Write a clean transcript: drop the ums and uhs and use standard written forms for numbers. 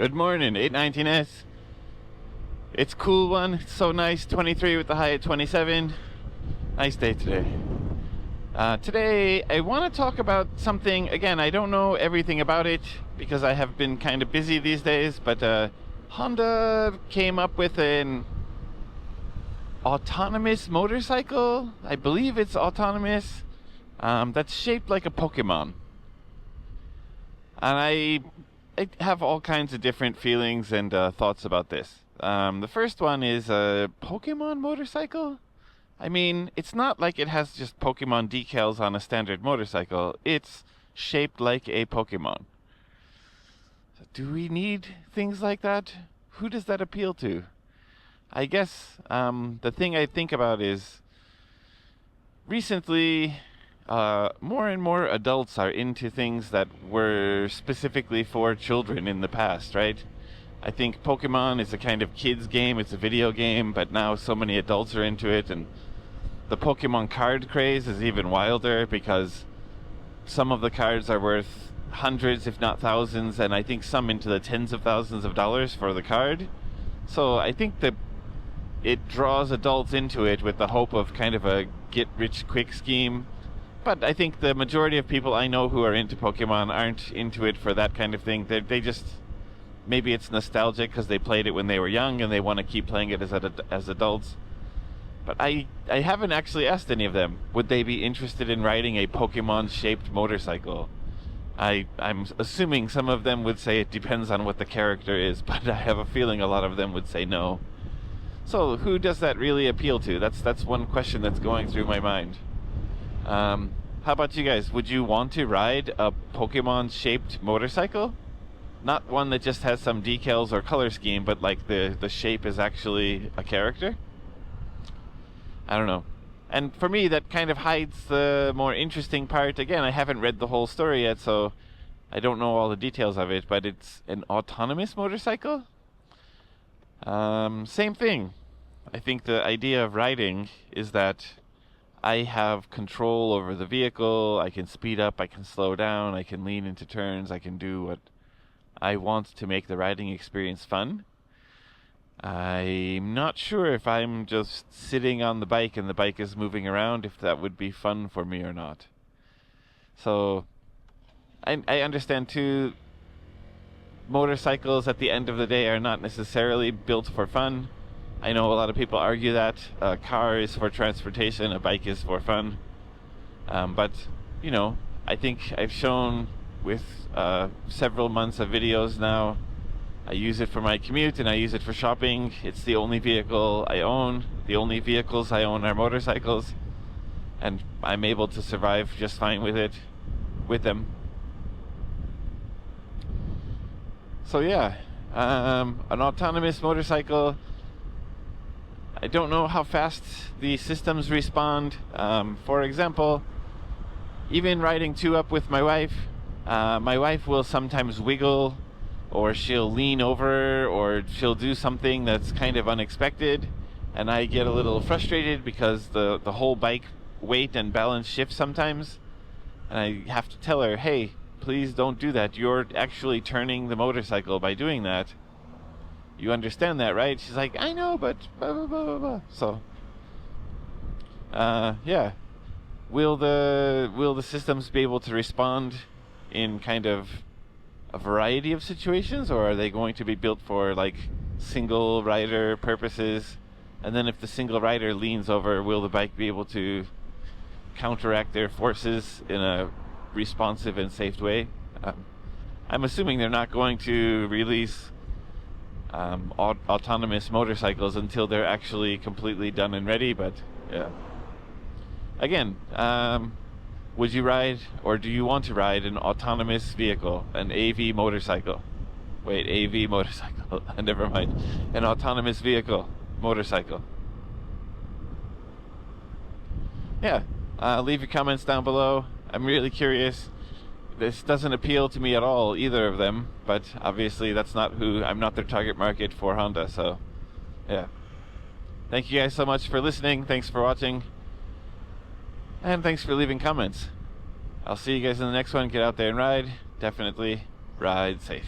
Good morning, 819S. It's cool one. It's so nice. 23 with the high at 27. Nice day today. Today I want to talk about something. Again, I don't know everything about it because I have been kind of busy these days, but Honda came up with an autonomous motorcycle. I believe it's autonomous. That's shaped like a Pokemon. And I have all kinds of different feelings and thoughts about this. The first one is a Pokemon motorcycle. I mean, it's not like it has just Pokemon decals on a standard motorcycle. It's shaped like a Pokemon. So do we need things like that? Who does that appeal to? I guess the thing I think about is recently more and more adults are into things that were specifically for children in the past, right? I think Pokemon is a kind of kids game. It's a video game, but now so many adults are into it, and the Pokemon card craze is even wilder because some of the cards are worth hundreds, if not thousands, and I think some into the tens of thousands of dollars for the card. So I think that it draws adults into it with the hope of kind of a get-rich-quick scheme. But I think the majority of people I know who are into Pokemon aren't into it for that kind of thing. They just, maybe it's nostalgic because they played it when they were young and they want to keep playing it as adults. But I haven't actually asked any of them, would they be interested in riding a Pokemon-shaped motorcycle? I'm assuming some of them would say it depends on what the character is, but I have a feeling a lot of them would say no. So who does that really appeal to? That's one question that's going through my mind. How about you guys? Would you want to ride a Pokemon-shaped motorcycle? Not one that just has some decals or color scheme, but like the shape is actually a character? I don't know. And for me, that kind of hides the more interesting part. Again, I haven't read the whole story yet, so I don't know all the details of it, but it's an autonomous motorcycle? Same thing. I think the idea of riding is that I have control over the vehicle. I can speed up, I can slow down, I can lean into turns, I can do what I want to make the riding experience fun. I'm not sure if I'm just sitting on the bike and the bike is moving around, if that would be fun for me or not. So I understand too, motorcycles at the end of the day are not necessarily built for fun. I know a lot of people argue that a car is for transportation, a bike is for fun. But, you know, I think I've shown with several months of videos now, I use it for my commute and I use it for shopping. It's the only vehicle I own. The only vehicles I own are motorcycles. And I'm able to survive just fine with them. So yeah, an autonomous motorcycle. I don't know how fast the systems respond. For example, even riding two up with my wife will sometimes wiggle, or she'll lean over, or she'll do something that's kind of unexpected, and I get a little frustrated because the whole bike weight and balance shifts sometimes, and I have to tell her, hey, please don't do that. You're actually turning the motorcycle by doing that. You understand that, right? She's like, I know, but blah, blah, blah, blah, blah. So, yeah. Will the systems be able to respond in kind of a variety of situations, or are they going to be built for like single rider purposes? And then if the single rider leans over, will the bike be able to counteract their forces in a responsive and safe way? I'm assuming they're not going to release autonomous motorcycles until they're actually completely done and ready, but yeah. Again, would you ride, or do you want to ride an autonomous vehicle, an AV motorcycle? Wait, AV motorcycle, never mind. An autonomous vehicle, motorcycle. Yeah, leave your comments down below. I'm really curious. This doesn't appeal to me at all, either of them, but obviously I'm not their target market for Honda, so yeah. Thank you guys so much for listening, thanks for watching, and thanks for leaving comments. I'll see you guys in the next one. Get out there and ride. Definitely ride safe.